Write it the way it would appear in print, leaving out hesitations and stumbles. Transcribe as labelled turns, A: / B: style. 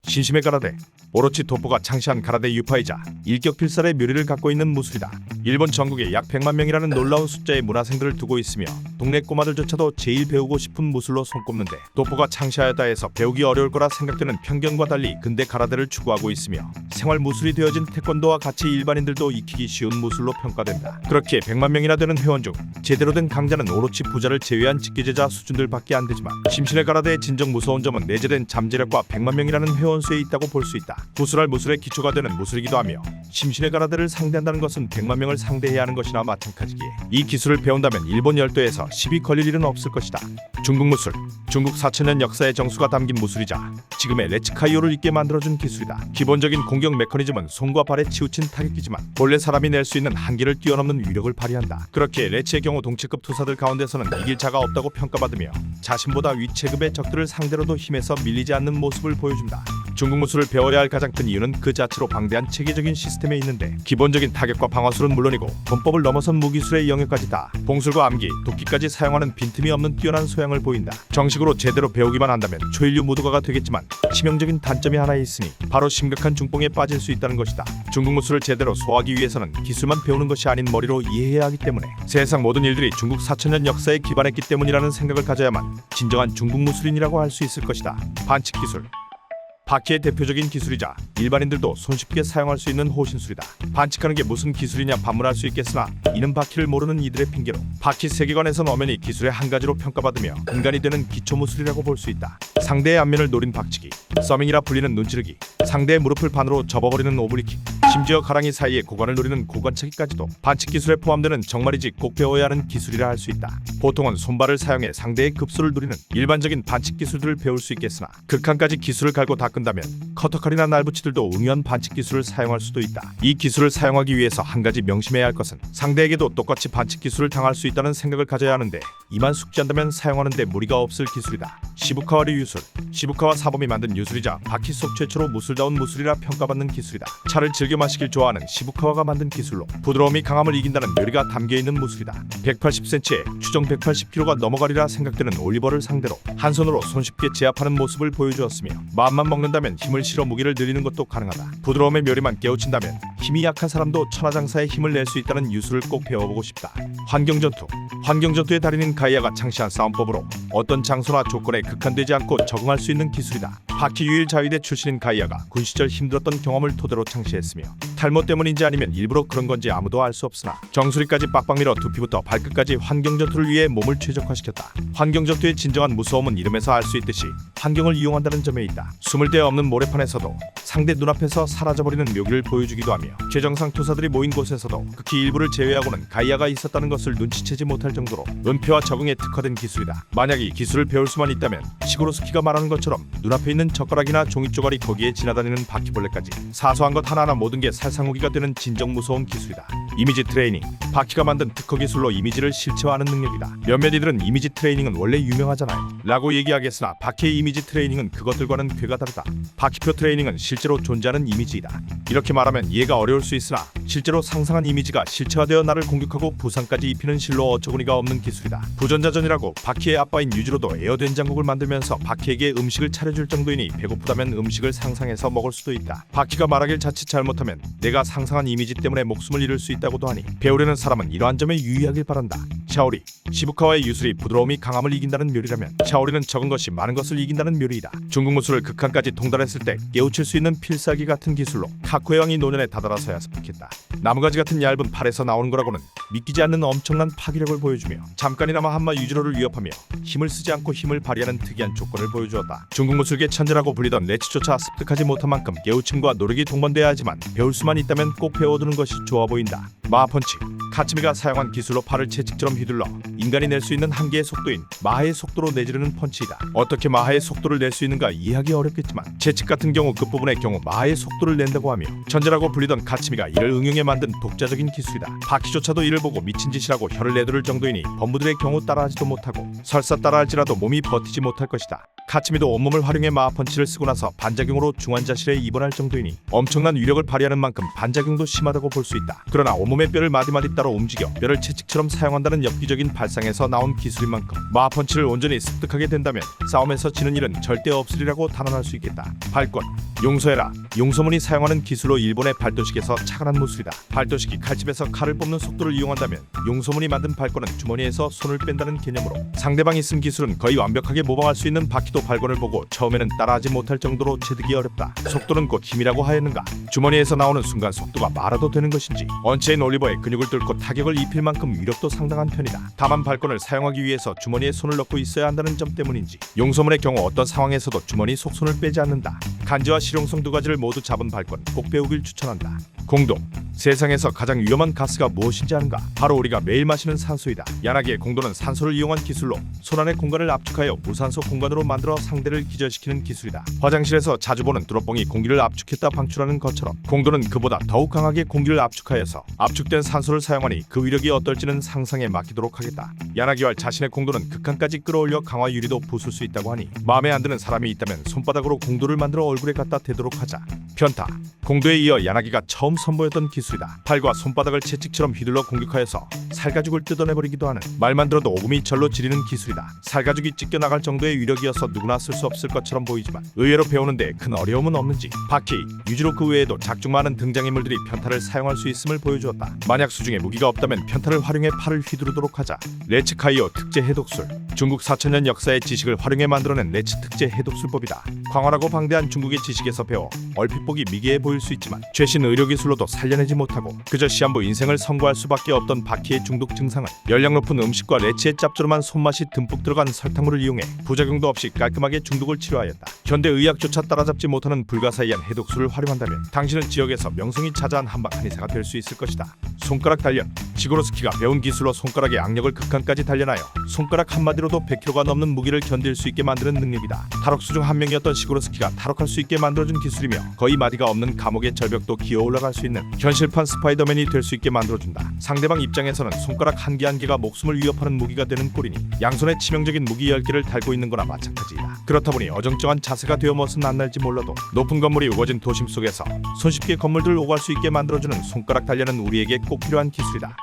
A: 신심의 가라데. 오로치 도포가 창시한 가라데 유파이자 일격필살의 묘리를 갖고 있는 무술이다. 일본 전국에 약 100만 명이라는 놀라운 숫자의 문화생들을 두고 있으며 동네 꼬마들조차도 제일 배우고 싶은 무술로 손꼽는데, 도포가 창시하였다 해서 배우기 어려울 거라 생각되는 편견과 달리 근대 가라데를 추구하고 있으며 생활 무술이 되어진 태권도와 같이 일반인들도 익히기 쉬운 무술로 평가된다. 그렇게 100만 명이나 되는 회원 중 제대로 된 강자는 오로치 부자를 제외한 직계제자 수준들밖에 안 되지만, 심신의 가라데의 진정 무서운 점은 내재된 잠재력과 100만 명이라는 회원 수에 있다고 볼 수 있다. 무술할 무술의 기초가 되는 무술이기도 하며, 심신의 가라데를 상대한다는 것은 100만 명을 상대해야 하는 것이나 마찬가지기에 이 기술을 배운다면 일본 열도에서 시비 걸릴 일은 없을 것이다. 중국 무술. 중국 4천년 역사의 정수가 담긴 무술이자 지금의 레츠카이오를 있게 만들어준 기술이다. 기본적인 공격 메커니즘은 손과 발에 치우친 타격기지만 본래 사람이 낼 수 있는 한계를 뛰어넘는 위력을 발휘한다. 그렇게 레츠의 경우 동체급 투사들 가운데서는 이길 자가 없다고 평가받으며 자신보다 위체급의 적들을 상대로도 힘에서 밀리지 않는 모습을 보여준다. 중국 무술을 배워야 할 가장 큰 이유는 그 자체로 방대한 체계적인 시스템에 있는데, 기본적인 타격과 방어술은 물론이고 권법을 넘어선 무기술의 영역까지 다 봉술과 암기, 도끼까지 사용하는 빈틈이 없는 뛰어난 소양을 보인다. 정식으로 제대로 배우기만 한다면 초일류 무도가가 되겠지만 치명적인 단점이 하나 있으니 바로 심각한 중뽕에 빠질 수 있다는 것이다. 중국 무술을 제대로 소화하기 위해서는 기술만 배우는 것이 아닌 머리로 이해해야 하기 때문에 세상 모든 일들이 중국 4천년 역사에 기반했기 때문이라는 생각을 가져야만 진정한 중국 무술인이라고 할 수 있을 것이다. 반칙 기술. 바퀴의 대표적인 기술이자 일반인들도 손쉽게 사용할 수 있는 호신술이다. 반칙하는 게 무슨 기술이냐 반문할 수 있겠으나, 이는 바퀴를 모르는 이들의 핑계로 바퀴 세계관에선 엄연히 기술의 한 가지로 평가받으며 근간이 되는 기초무술이라고 볼 수 있다. 상대의 앞면을 노린 박치기, 서밍이라 불리는 눈찌르기, 상대의 무릎을 반으로 접어버리는 오블리킥, 심지어 가랑이 사이에 고관을 노리는 고관차기까지도 반칙 기술에 포함되는, 정말이지 꼭 배워야 하는 기술이라 할 수 있다. 보통은 손발을 사용해 상대의 급소를 누리는 일반적인 반칙 기술들을 배울 수 있겠으나, 극한까지 기술을 갈고 닦은다면 커터칼이나 날붙이들도 응유한 반칙 기술을 사용할 수도 있다. 이 기술을 사용하기 위해서 한 가지 명심해야 할 것은 상대에게도 똑같이 반칙 기술을 당할 수 있다는 생각을 가져야 하는데, 이만 숙지한다면 사용하는 데 무리가 없을 기술이다. 시부카와류 유술. 시부카와 사범이 만든 유술이자 바퀴 속 최초로 무술다운 무술이라 평가받는 기술이다. 차를 즐겨 마시길 좋아하는 시부카와가 만든 기술로 부드러움이 강함을 이긴다는 묘리가 담겨있는 무술이다. 180cm에 추정 180kg가 넘어가리라 생각되는 올리버를 상대로 한 손으로 손쉽게 제압하는 모습을 보여주었으며, 마음만 먹는다면 힘을 실어 무기를 늘리는 것도 가능하다. 부드러움의 묘리만 깨우친다면 힘이 약한 사람도 천하장사의 힘을 낼 수 있다는 유술을 꼭 배워보고 싶다. 환경전투. 환경전투의 달인인 가이아가 창시한 싸움법으로 어떤 장소나 조건에 극한되지 않고 적응할 수 있는 기술이다. 바퀴 유일 자위대 출신인 가이아가 군 시절 힘들었던 경험을 토대로 창시했으며, 탈모 때문인지 아니면 일부러 그런 건지 아무도 알 수 없으나 정수리까지 빡빡 밀어 두피부터 발끝까지 환경전투를 위해 몸을 최적화시켰다. 환경전투의 진정한 무서움은 이름에서 알 수 있듯이 환경을 이용한다는 점에 있다. 숨을 데 없는 모래판에서도 상대 눈앞에서 사라져버리는 묘기를 보여주기도 하며, 최정상 투사들이 모인 곳에서도 극히 일부를 제외하고는 가이아가 있었다는 것을 눈치채지 못할 정도로 은폐와 적응에 특화된 기술이다. 만약 이 기술을 배울 수만 있다면 시고로스키가 말하는 것처럼 눈앞에 있는 젓가락이나 종이쪼가리, 거기에 지나다니는 바퀴벌레까지 사소한 것 하나하나 모든 게 살상무기가 되는 진정 무서운 기술이다. 이미지 트레이닝. 바퀴가 만든 특허 기술로 이미지를 실체화하는 능력이다. 몇몇 이들은 이미지 트레이닝은 원래 유명하잖아요 라고 얘기하겠으나, 바퀴의 이미지 트레이닝은 그것들과는 괴가 다르다. 바퀴표 트레이닝은 실제로 존재하는 이미지이다. 이렇게 말하면 이해가 어려울 수 있으나, 실제로 상상한 이미지가 실체화되어 나를 공격하고 부상까지 입히는 실로 어처구니가 없는 기술이다. 부전자전이라고 바퀴의 아빠인 유지로도 에어된장국을 만들면서 바퀴에게 음식을 차려줄 정도이니, 배고프다면 음식을 상상해서 먹을 수도 있다. 바퀴가 말하길 자칫 잘못하면 내가 상상한 이미지 때문에 목숨을 잃을 수 있다고도 하니, 배우려는 사람은 이러한 점에 유의하길 바란다. 샤오리. 시부카와의 유술이 부드러움이 강함을 이긴다는 묘리라면, 샤오리는 적은 것이 많은 것을 이긴다는 묘리이다. 중국 무술을 극한까지 통달했을 때 깨우칠 수 있는 필살기 같은 기술로 카쿠의 왕이 노년에 다다라서야 습득했다. 나무가지 같은 얇은 팔에서 나오는 거라고는 믿기지 않는 엄청난 파괴력을 보여주며, 잠깐이나마 한마 유지로를 위협하며 힘을 쓰지 않고 힘을 발휘하는 특이한 조건을 보여주었다. 중국 무술계 천재라고 불리던 레츠조차 습득하지 못한 만큼 깨우침과 노력이 동반돼야 하지만, 배울 수만 있다면 꼭 배워두는 것이 좋아 보인다. 마하펀치. 카츠미가 사용한 기술로 팔을 채찍처럼 휘둘러 인간이 낼 수 있는 한계의 속도인 마하의 속도로 내지르는 펀치이다. 어떻게 마하의 속도를 낼 수 있는가 이해하기 어렵겠지만, 채찍 같은 경우 끝부분의 경우 마하의 속도를 낸다고 하며, 천재라고 불리던 카츠미가 이를 응용해 만든 독자적인 기술이다. 바퀴조차도 이를 보고 미친 짓이라고 혀를 내두를 정도이니, 범부들의 경우 따라하지도 못하고 설사 따라할지라도 몸이 버티지 못할 것이다. 카츠미도 온몸을 활용해 마하펀치를 쓰고 나서 반작용으로 중환자실에 입원할 정도이니 엄청난 위력을 발휘하는 만큼 반작용도 심하다고 볼 수 있다. 그러나 온몸의 뼈를 마디마디 따라 움직여 뼈를 채찍처럼 사용한다는 엽기적인 발상에서 나온 기술인 만큼 마하펀치를 온전히 습득하게 된다면 싸움에서 지는 일은 절대 없으리라고 단언할 수 있겠다. 발권 용서해라. 용서문이 사용하는 기술로 일본의 발도식에서 착안한 무술이다. 발도식이 칼집에서 칼을 뽑는 속도를 이용한다면 용서문이 만든 발권은 주머니에서 손을 뺀다는 개념으로 상대방이 쓴 기술은 거의 완벽하게 모방할 수 있는 바키도 발권을 보고 처음에는 따라하지 못할 정도로 체득이 어렵다. 속도는 곧 힘이라고 하였는가? 주머니에서 나오는 순간 속도가 말아도 되는 것인지 언체인 올리버의 근육을 뚫고 타격을 입힐 만큼 위력도 상당한 편이다. 다만 발권을 사용하기 위해서 주머니에 손을 넣고 있어야 한다는 점 때문인지 용서문의 경우 어떤 상황에서도 주머니 속 손을 빼지 않는다. 간지와 실용성 두 가지를 모두 잡은 발권 꼭 배우길 추천한다. 공동 세상에서 가장 위험한 가스가 무엇인지 아는가? 바로 우리가 매일 마시는 산소이다. 야나기의 공도는 산소를 이용한 기술로 손 안의 공간을 압축하여 무산소 공간으로 만들어 상대를 기절시키는 기술이다. 화장실에서 자주 보는 뚜러뻥이 공기를 압축했다 방출하는 것처럼 공도는 그보다 더욱 강하게 공기를 압축하여서 압축된 산소를 사용하니 그 위력이 어떨지는 상상에 맡기도록 하겠다. 야나기와 자신의 공도는 극한까지 끌어올려 강화 유리도 부술 수 있다고 하니 마음에 안 드는 사람이 있다면 손바닥으로 공도를 만들어 얼굴에 갖다 대도록 하자. 편타 공도에 이어 야나기가 처음 선보였던 기술이다. 팔과 손바닥을 채찍처럼 휘둘러 공격하여서 살가죽을 뜯어내버리기도 하는 말만 들어도 오금이 절로 지리는 기술이다. 살가죽이 찢겨나갈 정도의 위력이어서 누구나 쓸 수 없을 것처럼 보이지만 의외로 배우는데 큰 어려움은 없는지 바키, 유지로 그 외에도 작중 많은 등장인물들이 편타를 사용할 수 있음을 보여주었다. 만약 수중에 무기가 없다면 편타를 활용해 팔을 휘두르도록 하자. 레츠 카이오 특제 해독술 중국 4천년 역사의 지식을 활용해 만들어낸 레츠 특제 해독술법이다. 광활하고 방대한 중국의 지식에서 배워 얼핏 보기 미개해 보일 수 있지만 최신 의료기술로도 살려내지 못하고 그저 시한부 인생을 선고할 수밖에 없던 바키의 중독 증상은 열량 높은 음식과 레츠의 짭조름한 손맛이 듬뿍 들어간 설탕물을 이용해 부작용도 없이 깔끔하게 중독을 치료하였다. 현대 의학조차 따라잡지 못하는 불가사의한 해독술을 활용한다면 당신은 지역에서 명성이 자자한 한방 한의사가 될 수 있을 것이다. 손가락 단련 지고로스키가 배운 기술로 손가락의 악력을 극한까지 단련하여 손가락 한마디로도 100kg가 넘는 무기를 견딜 수 있게 만드는 능력이다. 탈옥수 중 한 명이었던 시고로스키가 탈옥할 수 있게 만들어준 기술이며 거의 마디가 없는 감옥의 절벽도 기어 올라갈 수 있는 현실판 스파이더맨이 될 수 있게 만들어준다. 상대방 입장에서는 손가락 한 개 한 개가 목숨을 위협하는 무기가 되는 꼴이니 양손에 치명적인 무기 10개를 달고 있는 거나 마찬가지이다. 그렇다 보니 어정쩡한 자세가 되어 멋은 안 날지 몰라도 높은 건물이 우거진 도심 속에서 손쉽게 건물들을 오갈 수 있게 만들어주는 손가락 단련은 우리에게 꼭 필요한 기술이다.